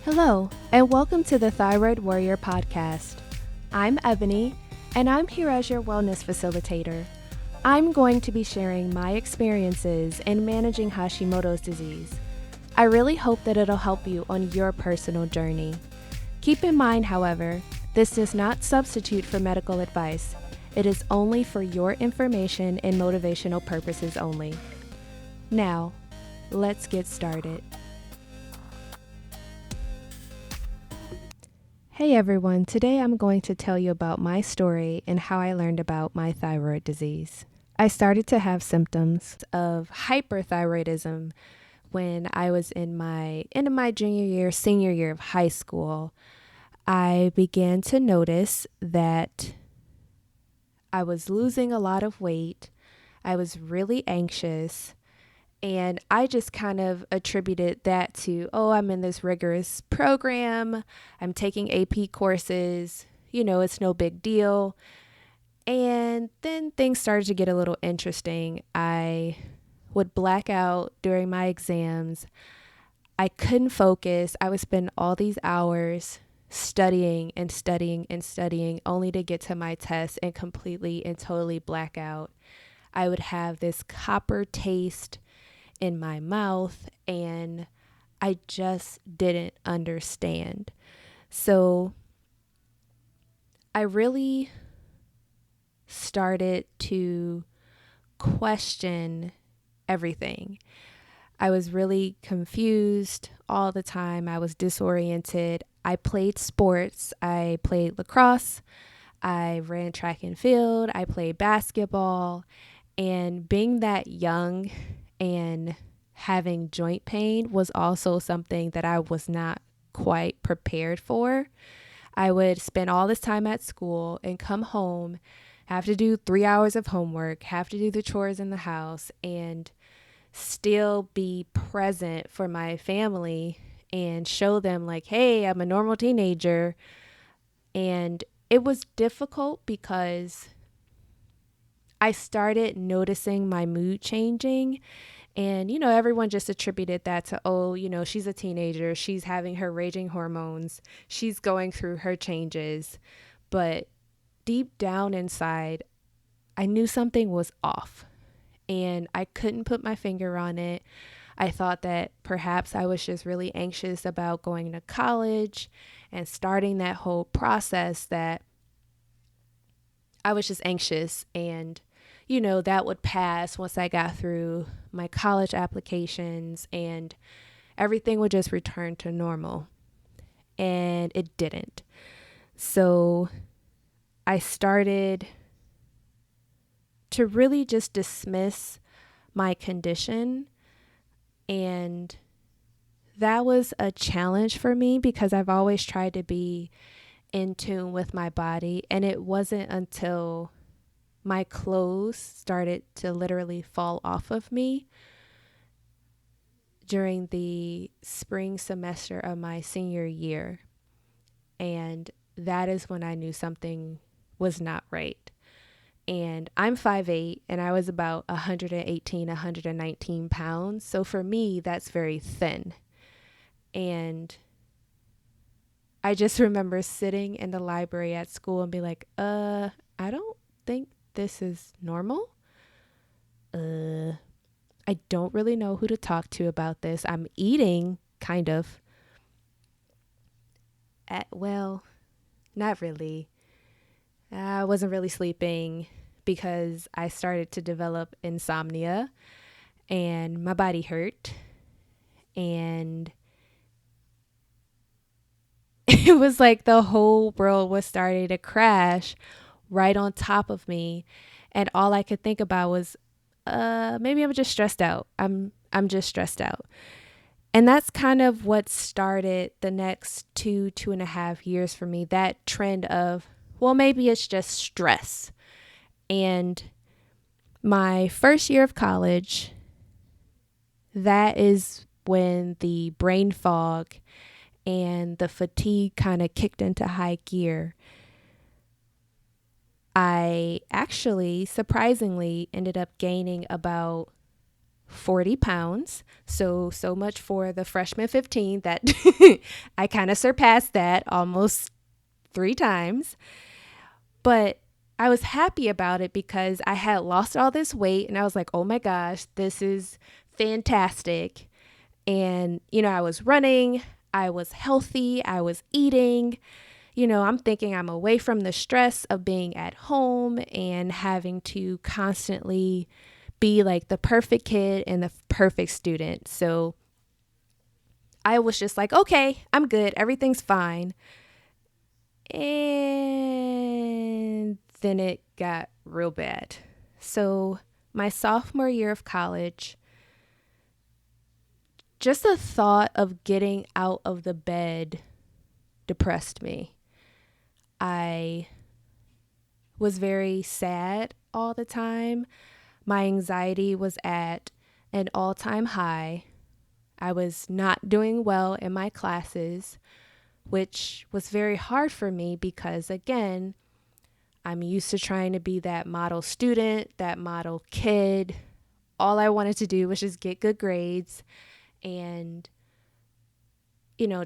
Hello, and welcome to the Thyroid Warrior podcast. I'm Ebony, and I'm here as your wellness facilitator. I'm going to be sharing my experiences in managing Hashimoto's disease. I really hope that it'll help you on your personal journey. Keep in mind, however, this does not substitute for medical advice. It is only for your information and motivational purposes only. Now, let's get started. Hey everyone, today I'm going to tell you about my story and how I learned about my thyroid disease. I started to have symptoms of hyperthyroidism when I was in my end of my senior year of high school. I began to notice that I was losing a lot of weight. I was really anxious. And I just kind of attributed that to, I'm in this rigorous program. I'm taking AP courses. It's no big deal. And then things started to get a little interesting. I would black out during my exams. I couldn't focus. I would spend all these hours studying and studying and studying only to get to my test and completely and totally black out. I would have this copper taste in my mouth, and I just didn't understand. So I really started to question everything. I was really confused all the time. I was disoriented. I played sports. I played lacrosse. I ran track and field. I played basketball. And being that young and having joint pain was also something that I was not quite prepared for. I would spend all this time at school and come home, have to do 3 hours of homework, have to do the chores in the house, and still be present for my family and show them like, hey, I'm a normal teenager. And it was difficult because I started noticing my mood changing, and, everyone just attributed that to, she's a teenager. She's having her raging hormones. She's going through her changes. But deep down inside, I knew something was off, and I couldn't put my finger on it. I thought that perhaps I was just really anxious about going to college and starting that whole process, that I was just anxious, and that would pass once I got through my college applications and everything would just return to normal. And it didn't. So I started to really just dismiss my condition. And that was a challenge for me because I've always tried to be in tune with my body. And it wasn't until my clothes started to literally fall off of me during the spring semester of my senior year. And that is when I knew something was not right. And I'm 5'8", and I was about 118, 119 pounds. So for me, that's very thin. And I just remember sitting in the library at school and be like, I don't think this is normal. I don't really know who to talk to about this. I'm eating, kind of. Well, not really. I wasn't really sleeping because I started to develop insomnia and my body hurt. And it was like the whole world was starting to crash right on top of me. And all I could think about was, maybe I'm just stressed out. I'm just stressed out. And that's kind of what started the next 2.5 years for me. That trend of, well, maybe it's just stress. And my first year of college, that is when the brain fog and the fatigue kind of kicked into high gear. I actually, surprisingly, ended up gaining about 40 pounds. So much for the freshman 15 that I kind of surpassed that almost 3 times. But I was happy about it because I had lost all this weight and I was like, oh my gosh, this is fantastic. And, I was running, I was healthy, I was eating. I'm thinking I'm away from the stress of being at home and having to constantly be like the perfect kid and the perfect student. So I was just like, okay, I'm good. Everything's fine. And then it got real bad. So my sophomore year of college, just the thought of getting out of the bed depressed me. I was very sad all the time. My anxiety was at an all-time high. I was not doing well in my classes, which was very hard for me because, again, I'm used to trying to be that model student, that model kid. All I wanted to do was just get good grades and,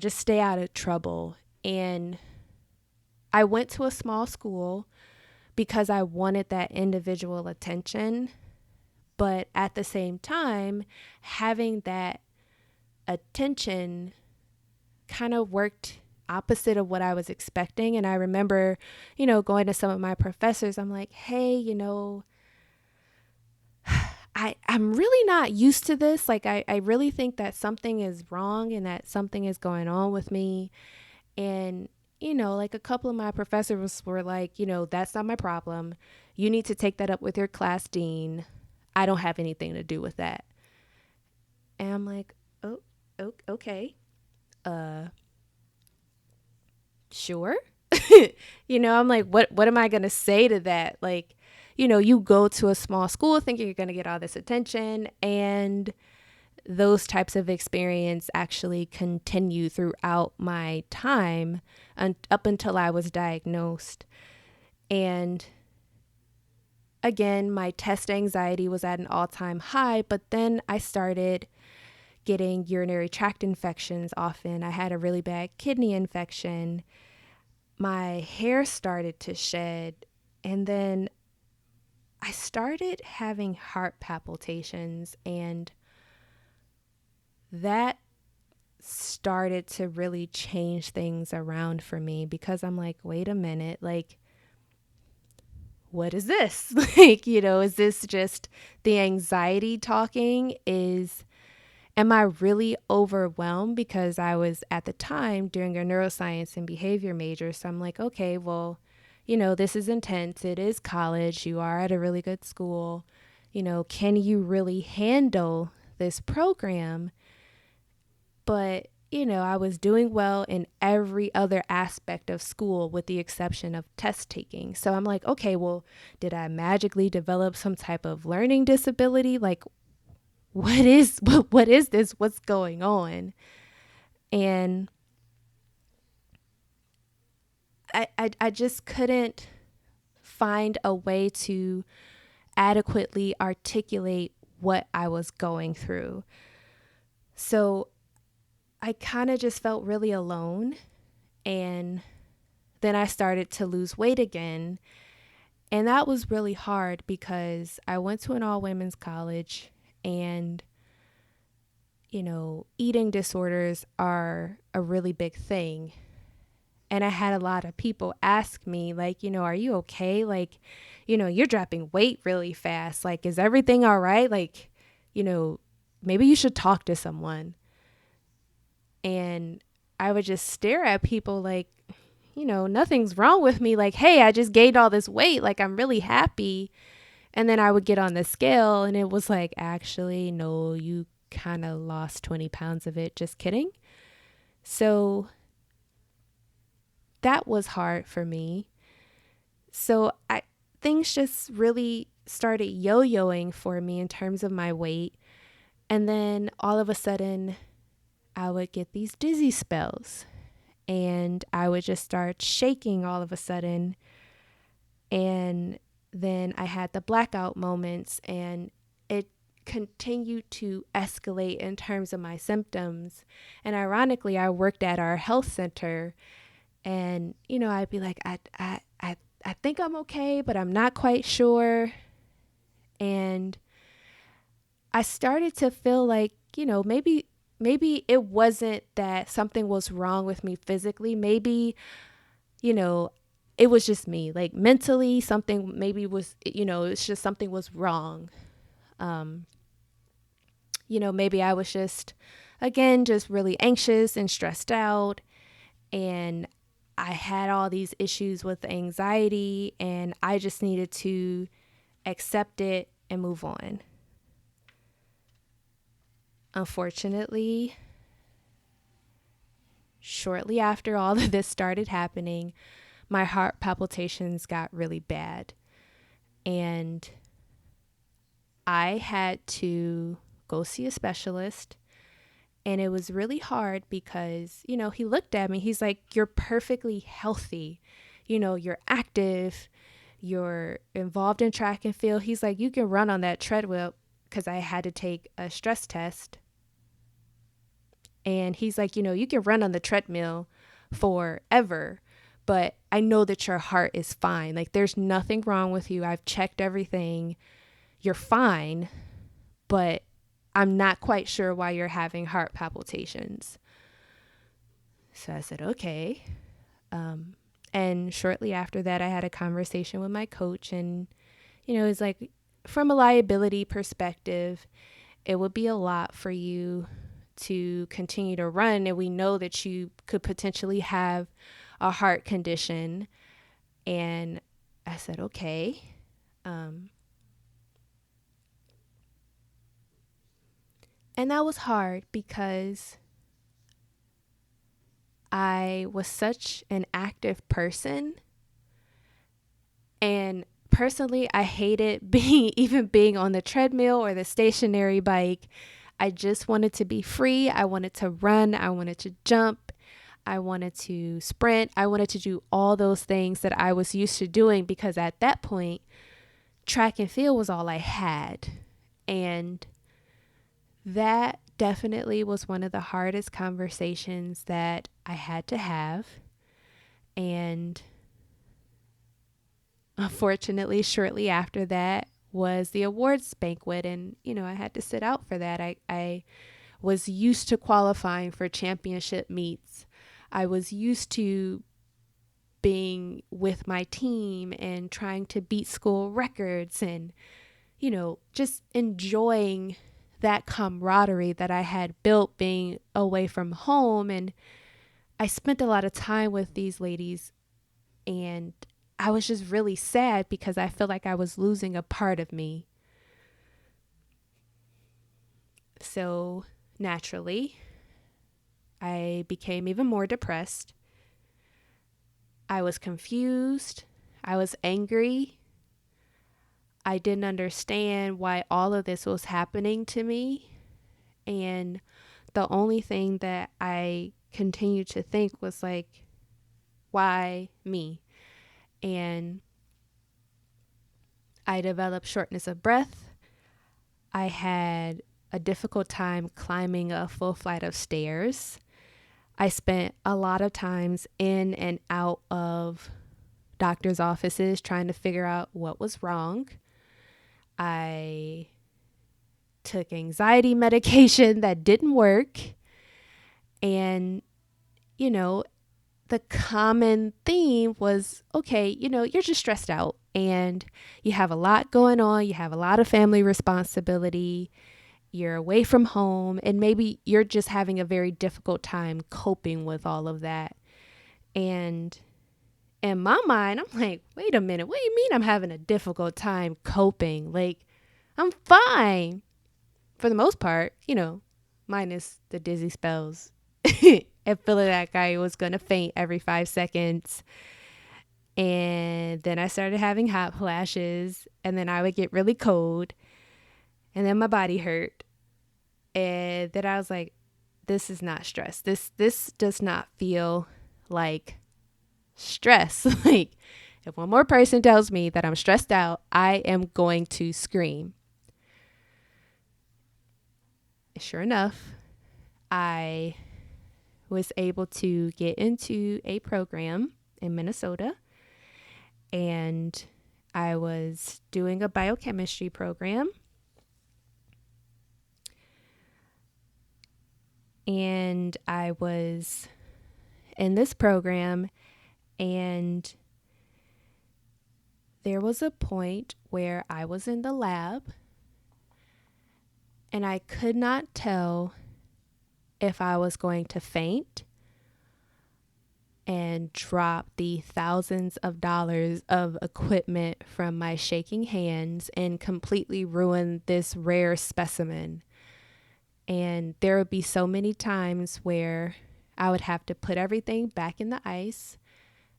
just stay out of trouble. And I went to a small school because I wanted that individual attention. But at the same time, having that attention kind of worked opposite of what I was expecting. And I remember, going to some of my professors, I'm like, hey, I'm really not used to this. Like, I really think that something is wrong and that something is going on with me. And, like a couple of my professors were like, that's not my problem. You need to take that up with your class dean. I don't have anything to do with that. And I'm like, oh, okay. Sure. I'm like, what am I going to say to that? Like, you go to a small school thinking you're going to get all this attention, and those types of experience actually continue throughout my time up until I was diagnosed. And again, my test anxiety was at an all-time high, but then I started getting urinary tract infections often. I had a really bad kidney infection. My hair started to shed, and then I started having heart palpitations, and that started to really change things around for me because I'm like, wait a minute, like, what is this? Like, is this just the anxiety talking? Am I really overwhelmed? Because I was at the time doing a neuroscience and behavior major. So I'm like, okay, well, this is intense. It is college. You are at a really good school. Can you really handle this program? But, I was doing well in every other aspect of school with the exception of test taking. So I'm like, okay, well, did I magically develop some type of learning disability? Like, what is this? What's going on? And I just couldn't find a way to adequately articulate what I was going through. So I kind of just felt really alone. And then I started to lose weight again. And that was really hard because I went to an all women's college, and, eating disorders are a really big thing. And I had a lot of people ask me, like, are you okay? Like, you're dropping weight really fast. Like, is everything all right? Like, maybe you should talk to someone. And I would just stare at people like, nothing's wrong with me. Like, hey, I just gained all this weight. Like, I'm really happy. And then I would get on the scale and it was like, actually, no, you kind of lost 20 pounds of it. Just kidding. So that was hard for me. So things just really started yo-yoing for me in terms of my weight. And then all of a sudden, I would get these dizzy spells and I would just start shaking all of a sudden. And then I had the blackout moments, and it continued to escalate in terms of my symptoms. And ironically, I worked at our health center, and, I'd be like, I think I'm okay, but I'm not quite sure. And I started to feel like, maybe it wasn't that something was wrong with me physically. Maybe, it was just me, like mentally something maybe was, it's just something was wrong. Maybe I was just really anxious and stressed out, and I had all these issues with anxiety, and I just needed to accept it and move on. Unfortunately, shortly after all of this started happening, my heart palpitations got really bad, and I had to go see a specialist. And it was really hard because, he looked at me. He's like, you're perfectly healthy. You're active. You're involved in track and field. He's like, you can run on that treadmill, because I had to take a stress test. And he's like, you can run on the treadmill forever, but I know that your heart is fine. Like, there's nothing wrong with you. I've checked everything. You're fine, but I'm not quite sure why you're having heart palpitations. So I said, okay. And shortly after that, I had a conversation with my coach, and, it's like, from a liability perspective, it would be a lot for you to continue to run. And we know that you could potentially have a heart condition. And I said, okay. And that was hard because I was such an active person. And personally, I hated being on the treadmill or the stationary bike. I just wanted to be free. I wanted to run. I wanted to jump. I wanted to sprint. I wanted to do all those things that I was used to doing, because at that point, track and field was all I had. And that definitely was one of the hardest conversations that I had to have. And unfortunately, shortly after that was the awards banquet. And, I had to sit out for that. I was used to qualifying for championship meets. I was used to being with my team and trying to beat school records and, just enjoying that camaraderie that I had built being away from home. And I spent a lot of time with these ladies, and I was just really sad because I felt like I was losing a part of me. So naturally, I became even more depressed. I was confused. I was angry. I didn't understand why all of this was happening to me. And the only thing that I continued to think was like, why me? And I developed shortness of breath. I had a difficult time climbing a full flight of stairs. I spent a lot of times in and out of doctor's offices trying to figure out what was wrong. I took anxiety medication that didn't work. And, the common theme was, okay, you're just stressed out and you have a lot going on. You have a lot of family responsibility. You're away from home, and maybe you're just having a very difficult time coping with all of that. And in my mind, I'm like, wait a minute, what do you mean I'm having a difficult time coping? Like, I'm fine for the most part, minus the dizzy spells and feeling like I was going to faint every 5 seconds. And then I started having hot flashes, and then I would get really cold, and then my body hurt. And then I was like, this is not stress. This does not feel like stress. Like, if one more person tells me that I'm stressed out, I am going to scream. sure enough, I was able to get into a program in Minnesota, and I was doing a biochemistry program. And I was in this program, and there was a point where I was in the lab and I could not tell if I was going to faint and drop the thousands of dollars of equipment from my shaking hands and completely ruin this rare specimen. And there would be so many times where I would have to put everything back in the ice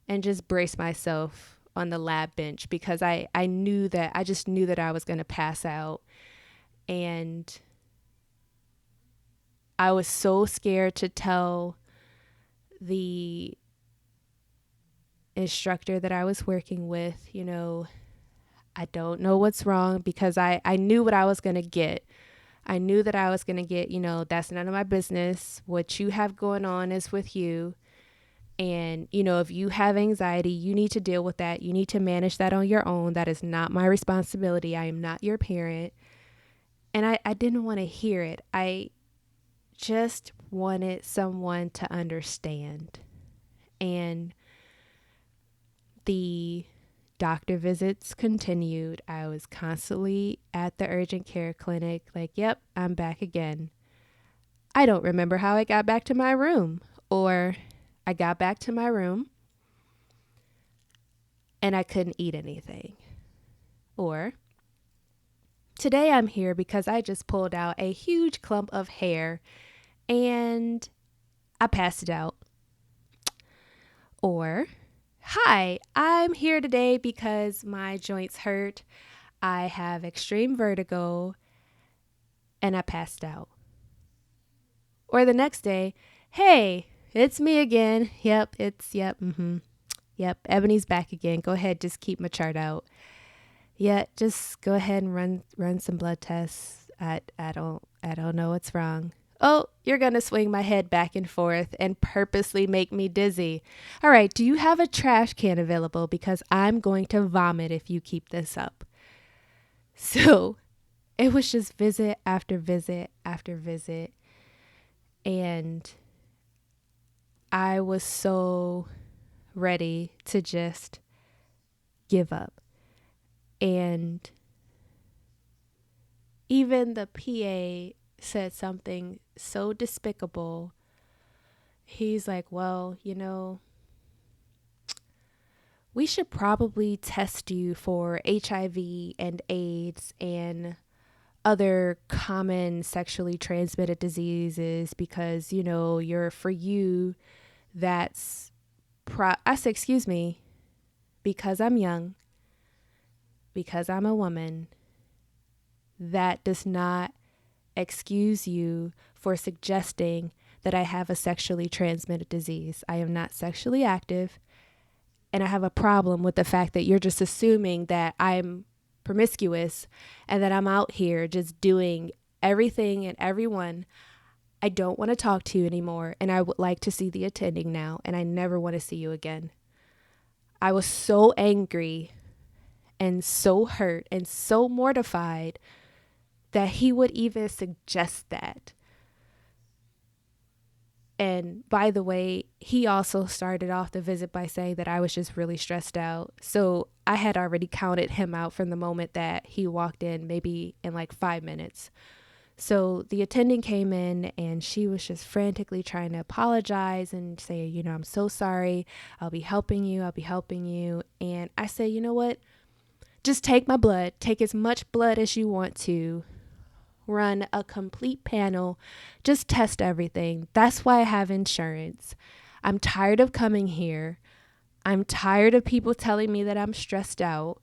and just brace myself on the lab bench, because I just knew that I was going to pass out. And I was so scared to tell the instructor that I was working with, I don't know what's wrong, because I knew what I was going to get. I knew that I was going to get, that's none of my business. What you have going on is with you. And, if you have anxiety, you need to deal with that. You need to manage that on your own. That is not my responsibility. I am not your parent. And I didn't want to hear it. I just wanted someone to understand. And the doctor visits continued. I was constantly at the urgent care clinic, like, yep, I'm back again. I don't remember how I got back to my room, or I got back to my room and I couldn't eat anything. Or today I'm here because I just pulled out a huge clump of hair and I passed it out. Or, hi, I'm here today because my joints hurt. I have extreme vertigo and I passed out. Or the next day, hey, it's me again. Yep, Ebony's back again. Go ahead, just keep my chart out. Yeah, just go ahead and run some blood tests. I don't know what's wrong. Oh, you're going to swing my head back and forth and purposely make me dizzy. All right, do you have a trash can available? Because I'm going to vomit if you keep this up. So it was just visit after visit after visit. And I was so ready to just give up. And even the PA said something so despicable. He's like, well, we should probably test you for HIV and AIDS and other common sexually transmitted diseases because, for you, that's, I said, excuse me, because I'm young, because I'm a woman, that does not excuse you for suggesting that I have a sexually transmitted disease. I am not sexually active, and I have a problem with the fact that you're just assuming that I'm promiscuous and that I'm out here just doing everything and everyone. I don't want to talk to you anymore, and I would like to see the attending now, and I never want to see you again. I was so angry and so hurt and so mortified that he would even suggest that. And by the way, he also started off the visit by saying that I was just really stressed out. So I had already counted him out from the moment that he walked in, maybe in like 5 minutes. So the attendant came in and she was just frantically trying to apologize and say, I'm so sorry. I'll be helping you. And I said, you know what? Just take my blood. Take as much blood as you want to. Run a complete panel. Just test everything. That's why I have insurance. I'm tired of coming here. I'm tired of people telling me that I'm stressed out.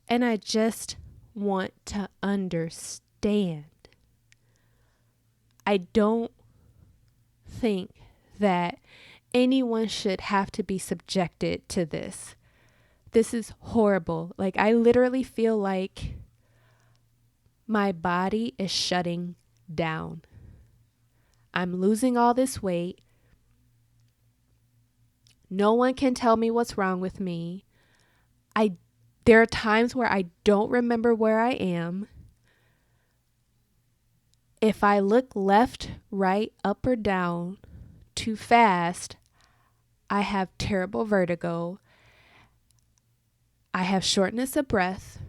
And I just want to understand. I don't think that anyone should have to be subjected to this. This is horrible. Like, I literally feel like my body is shutting down. I'm losing all this weight. No one can tell me what's wrong with me. There are times where I don't remember where I am. If I look left, right, up, or down too fast, I have terrible vertigo. I have shortness of breath.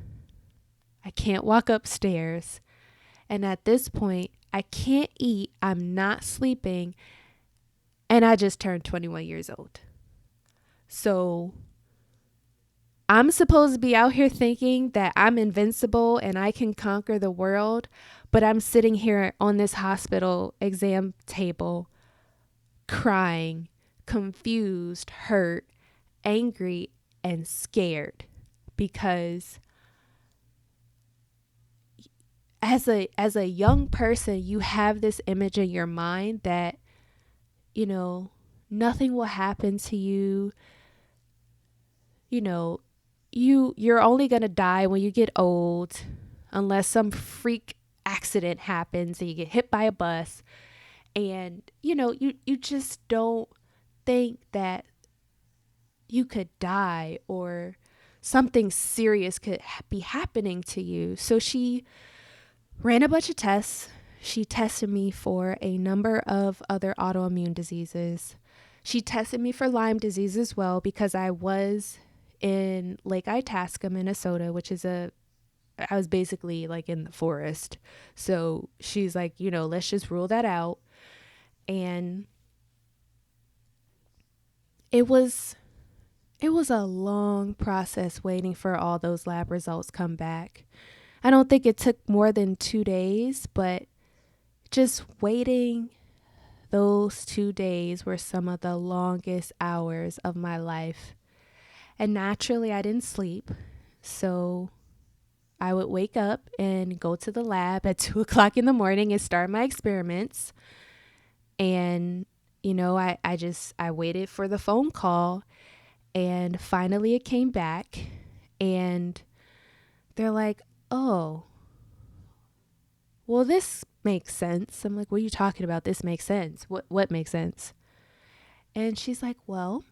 I can't walk upstairs. And at this point, I can't eat. I'm not sleeping. And I just turned 21 years old. So I'm supposed to be out here thinking that I'm invincible and I can conquer the world. But I'm sitting here on this hospital exam table crying, confused, hurt, angry, and scared because as a young person, you have this image in your mind that, you know, nothing will happen to you. You know, you're only going to die when you get old unless some freak accident happens and you get hit by a bus. And, you just don't think that you could die or something serious could be happening to you. So she ran a bunch of tests. She tested me for a number of other autoimmune diseases. She tested me for Lyme disease as well because I was in Lake Itasca, Minnesota, I was basically like in the forest. So she's like, let's just rule that out. And it was a long process waiting for all those lab results come back. I don't think it took more than 2 days, but just waiting those 2 days were some of the longest hours of my life. And naturally, I didn't sleep. So I would wake up and go to the lab at 2:00 in the morning and start my experiments. And, I waited for the phone call, and finally it came back and they're like, oh, well, this makes sense. I'm like, what are you talking about? This makes sense. What makes sense? And she's like, well,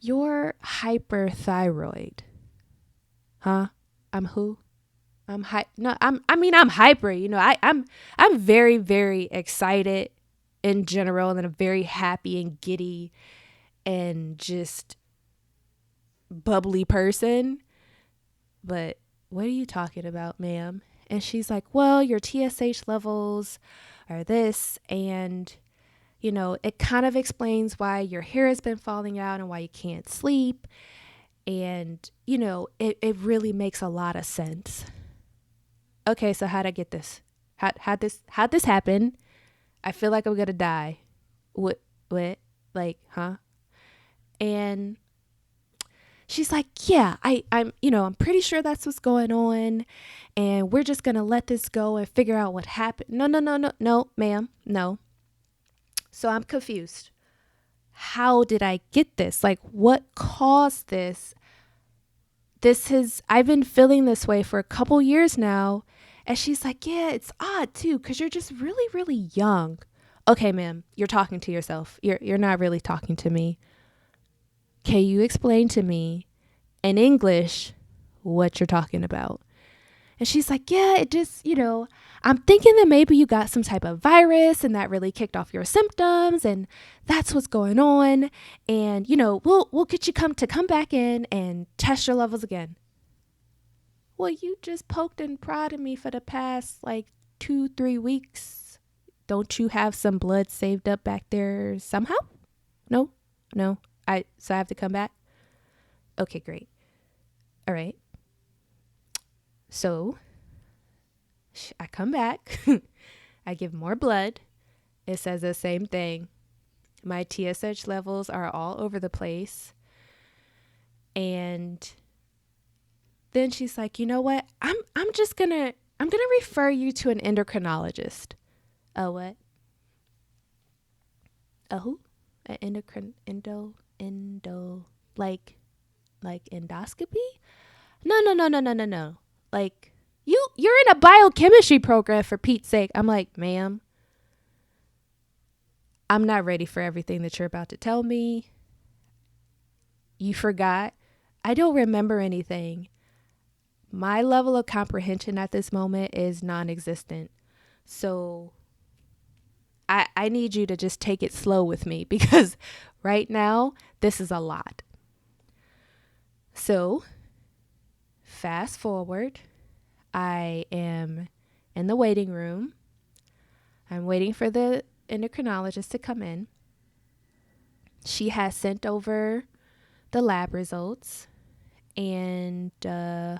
you're hyperthyroid. Huh? I'm who? I'm hyper, I'm very, very excited in general, and I'm very happy and giddy and just bubbly person. But what are you talking about, ma'am? And she's like, well, your TSH levels are this, and it kind of explains why your hair has been falling out and why you can't sleep. And it really makes a lot of sense. Okay, so how'd I get this? How'd this happen? I feel like I'm gonna die. What? Like, huh? And she's like, yeah, I'm pretty sure that's what's going on, and we're just gonna let this go and figure out what happened. No, ma'am, no. So I'm confused. How did I get this? Like, what caused this? I've been feeling this way for a couple years now. And she's like, yeah, it's odd too, because you're just really, really young. Okay, ma'am, you're talking to yourself. You're not really talking to me. Can you explain to me in English what you're talking about? And she's like, yeah, it just, I'm thinking that maybe you got some type of virus and that really kicked off your symptoms, and that's what's going on. And, we'll get you come back in and test your levels again. Well, you just poked and prodded me for the past 2-3 weeks. Don't you have some blood saved up back there somehow? No. So I have to come back? Okay, great. All right. So I come back. I give more blood. It says the same thing. My TSH levels are all over the place. And then she's like, you know what? I'm gonna refer you to an endocrinologist. A what? A who? An like endoscopy? No. Like, you're in a biochemistry program, for Pete's sake. I'm like, ma'am, I'm not ready for everything that you're about to tell me. You forgot. I don't remember anything. My level of comprehension at this moment is non-existent. So I need you to just take it slow with me because right now, this is a lot. So fast forward, I am in the waiting room. I'm waiting for the endocrinologist to come in. She has sent over the lab results, and I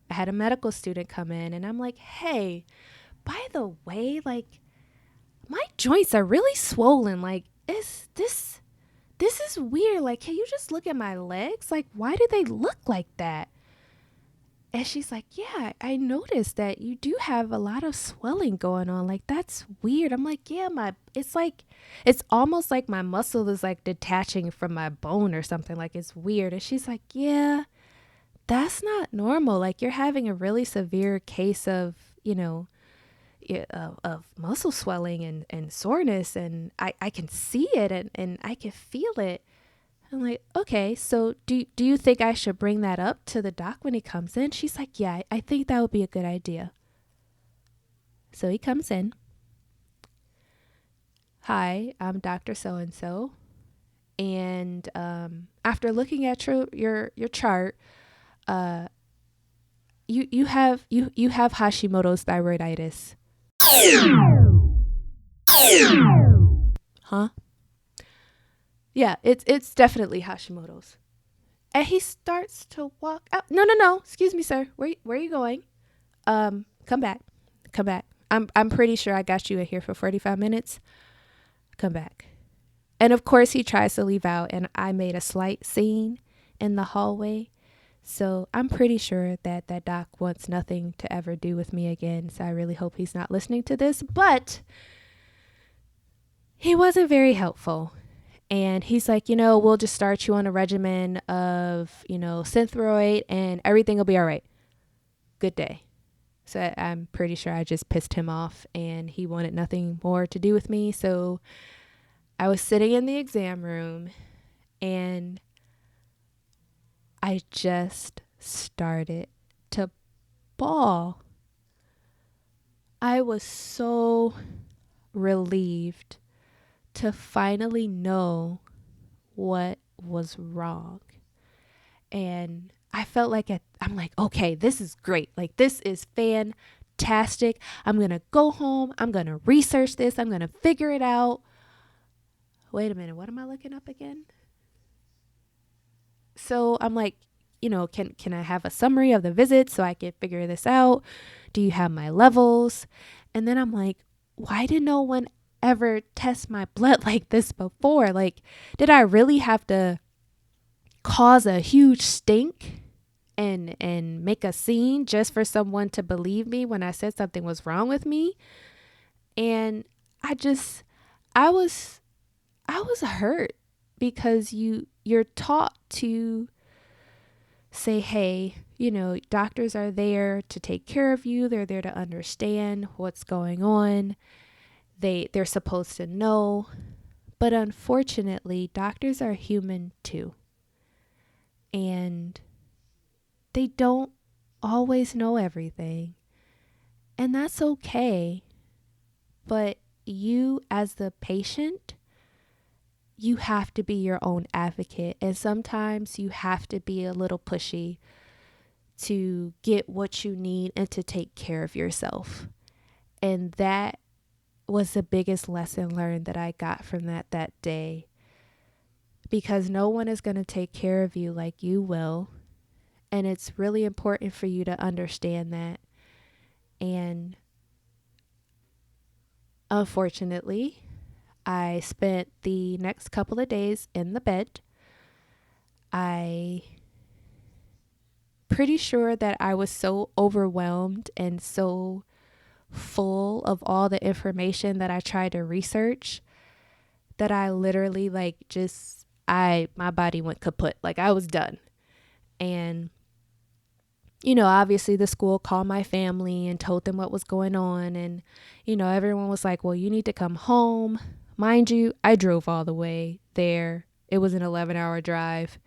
had a medical student come in, and I'm like, hey, by the way, like, my joints are really swollen. Like, is this is weird. Like, can you just look at my legs? Like, why do they look like that? And she's like, yeah, I noticed that you do have a lot of swelling going on. Like, that's weird. I'm like, yeah, it's almost like my muscle is like detaching from my bone or something. Like, it's weird. And she's like, yeah, that's not normal. Like, you're having a really severe case of, of muscle swelling and soreness. And I can see it and I can feel it. I'm like, okay, so do you think I should bring that up to the doc when he comes in? She's like, yeah, I think that would be a good idea. So he comes in. Hi, I'm Dr. So-and-so. And after looking at your chart, you have Hashimoto's thyroiditis. Huh? Yeah, it's definitely Hashimoto's. And he starts to walk out. No. Excuse me, sir. Where are you going? Come back. I'm pretty sure I got you in here for 45 minutes. Come back. And of course he tries to leave out, and I made a slight scene in the hallway. So I'm pretty sure that doc wants nothing to ever do with me again. So I really hope he's not listening to this, but he wasn't very helpful. And he's like, we'll just start you on a regimen of, Synthroid and everything will be all right. Good day. So I'm pretty sure I just pissed him off and he wanted nothing more to do with me. So I was sitting in the exam room and I just started to bawl. I was so relieved to finally know what was wrong. And I felt like I'm like, okay, this is great. Like, this is fantastic. I'm going to go home. I'm going to research this. I'm going to figure it out. Wait a minute. What am I looking up again? So I'm like, can I have a summary of the visit so I can figure this out? Do you have my levels? And then I'm like, why did no one ever test my blood like this before? Like, did I really have to cause a huge stink and make a scene just for someone to believe me when I said something was wrong with me? And I was hurt because you're taught to say, hey, doctors are there to take care of you. They're there to understand what's going on. They're supposed to know. But unfortunately, doctors are human too. And they don't always know everything. And that's okay. But you, as the patient, you have to be your own advocate. And sometimes you have to be a little pushy to get what you need and to take care of yourself. And that was the biggest lesson learned that I got from that day. Because no one is going to take care of you like you will. And it's really important for you to understand that. And unfortunately, I spent the next couple of days in the bed. I pretty sure that I was so overwhelmed and so full of all the information that I tried to research that I literally my body went kaput. Like, I was done. And obviously the school called my family and told them what was going on. And, everyone was like, well, you need to come home. Mind you, I drove all the way there. It was an 11-hour drive,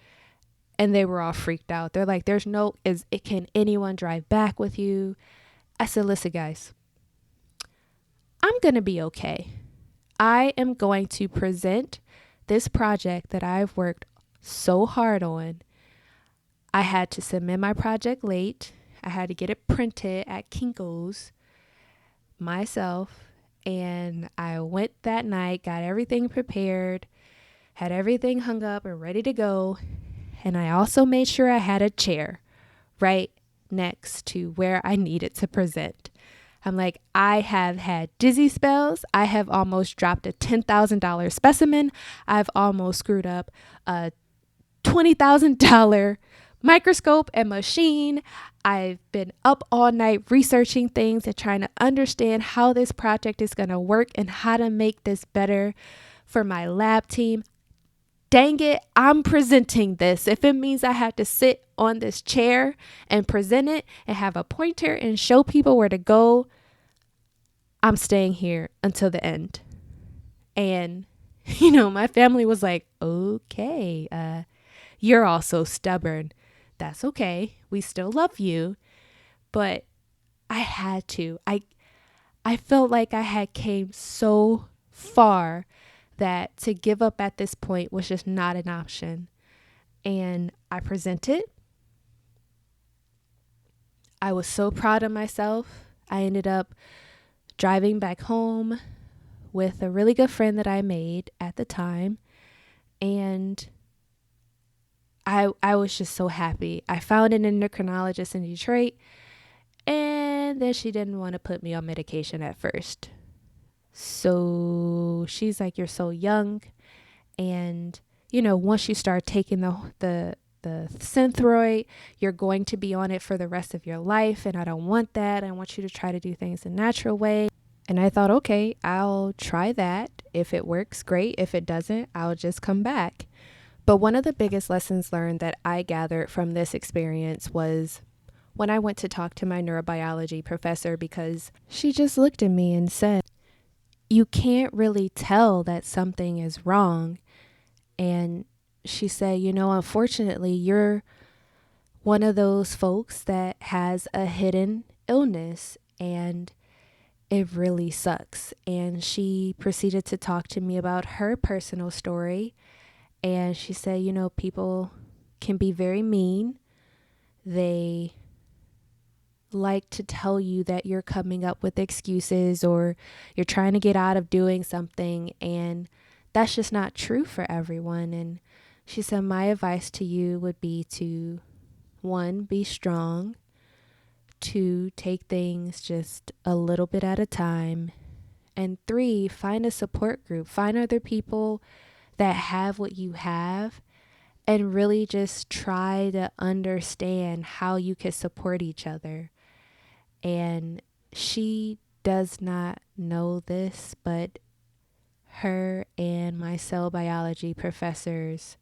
and they were all freaked out. They're like, can anyone drive back with you? I said, listen, guys, I'm going to be okay. I am going to present this project that I've worked so hard on. I had to submit my project late. I had to get it printed at Kinko's myself. And I went that night, got everything prepared, had everything hung up and ready to go. And I also made sure I had a chair right next to where I needed to present. I'm like, I have had dizzy spells. I have almost dropped a $10,000 specimen. I've almost screwed up a $20,000 microscope and machine. I've been up all night researching things and trying to understand how this project is going to work and how to make this better for my lab team. Dang it, I'm presenting this. If it means I have to sit on this chair and present it and have a pointer and show people where to go, I'm staying here until the end. And, my family was like, okay, you're also stubborn. That's okay. We still love you. But I had to. I felt like I had came so far that to give up at this point was just not an option. And I presented. I was so proud of myself. I ended up driving back home with a really good friend that I made at the time. And I was just so happy. I found an endocrinologist in Detroit, and then she didn't want to put me on medication at first. So she's like, you're so young. And, once you start taking the Synthroid, you're going to be on it for the rest of your life. And I don't want that. I want you to try to do things the natural way. And I thought, okay, I'll try that. If it works, great. If it doesn't, I'll just come back. But one of the biggest lessons learned that I gathered from this experience was when I went to talk to my neurobiology professor, because she just looked at me and said, you can't really tell that something is wrong. And she said, unfortunately, you're one of those folks that has a hidden illness, and it really sucks. And she proceeded to talk to me about her personal story. And she said, people can be very mean. They like to tell you that you're coming up with excuses or you're trying to get out of doing something. And that's just not true for everyone. And she said, my advice to you would be to, 1, be strong. 2, take things just a little bit at a time. And 3, find a support group. Find other people that have what you have and really just try to understand how you can support each other. And she does not know this, but her and my cell biology professors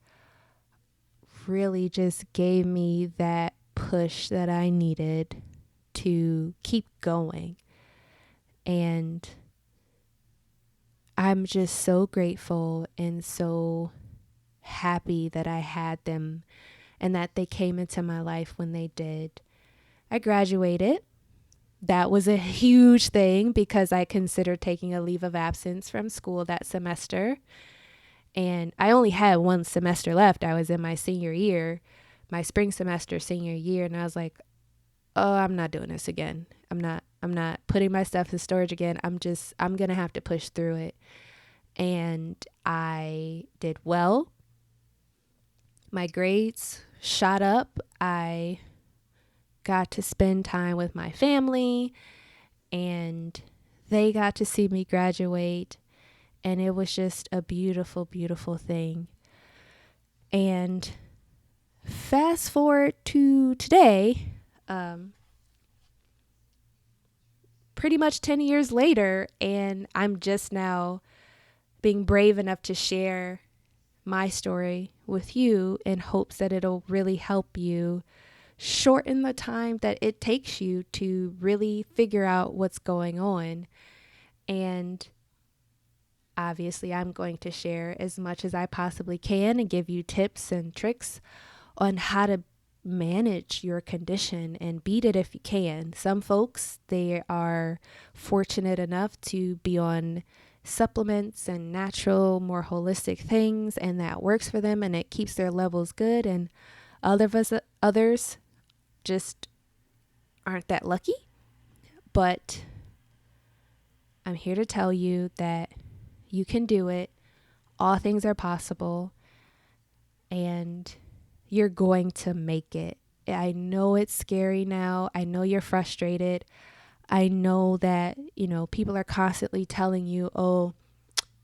really just gave me that push that I needed to keep going. And I'm just so grateful and so happy that I had them and that they came into my life when they did. I graduated. That was a huge thing because I considered taking a leave of absence from school that semester. And I only had 1 semester left. I was in my senior year, my spring semester, senior year. And I was like, oh, I'm not doing this again. I'm not putting my stuff in storage again. I'm going to have to push through it. And I did well. My grades shot up. I got to spend time with my family, and they got to see me graduate. And it was just a beautiful, beautiful thing. And fast forward to today, pretty much 10 years later, and I'm just now being brave enough to share my story with you in hopes that it'll really help you shorten the time that it takes you to really figure out what's going on. And Obviously, I'm going to share as much as I possibly can and give you tips and tricks on how to manage your condition and beat it if you can. Some folks, they are fortunate enough to be on supplements and natural, more holistic things, and that works for them and it keeps their levels good. And others just aren't that lucky. But I'm here to tell you that you can do it. All things are possible, and you're going to make it. I know it's scary now. I know you're frustrated. I know that, people are constantly telling you, oh,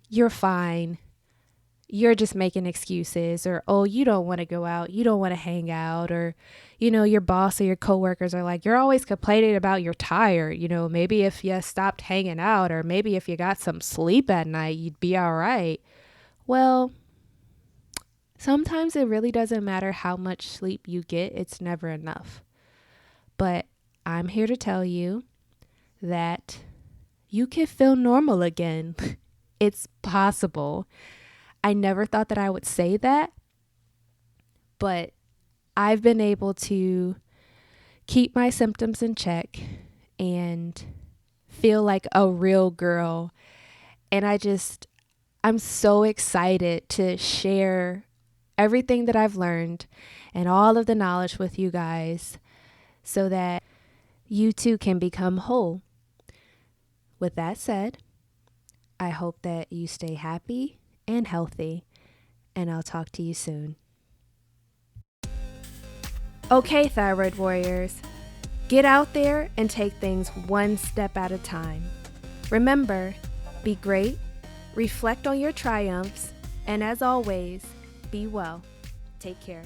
you're fine. You're just making excuses, or, oh, you don't want to go out. You don't want to hang out, or, your boss or your coworkers are like, you're always complaining about you're tired. Maybe if you stopped hanging out, or maybe if you got some sleep at night, you'd be all right. Well, sometimes it really doesn't matter how much sleep you get. It's never enough. But I'm here to tell you that you can feel normal again. It's possible. I never thought that I would say that, but I've been able to keep my symptoms in check and feel like a real girl. And I'm so excited to share everything that I've learned and all of the knowledge with you guys so that you too can become whole. With that said, I hope that you stay happy and healthy, and I'll talk to you soon. Okay, thyroid warriors, get out there and take things one step at a time. Remember, be great, reflect on your triumphs, and as always, be well. Take care.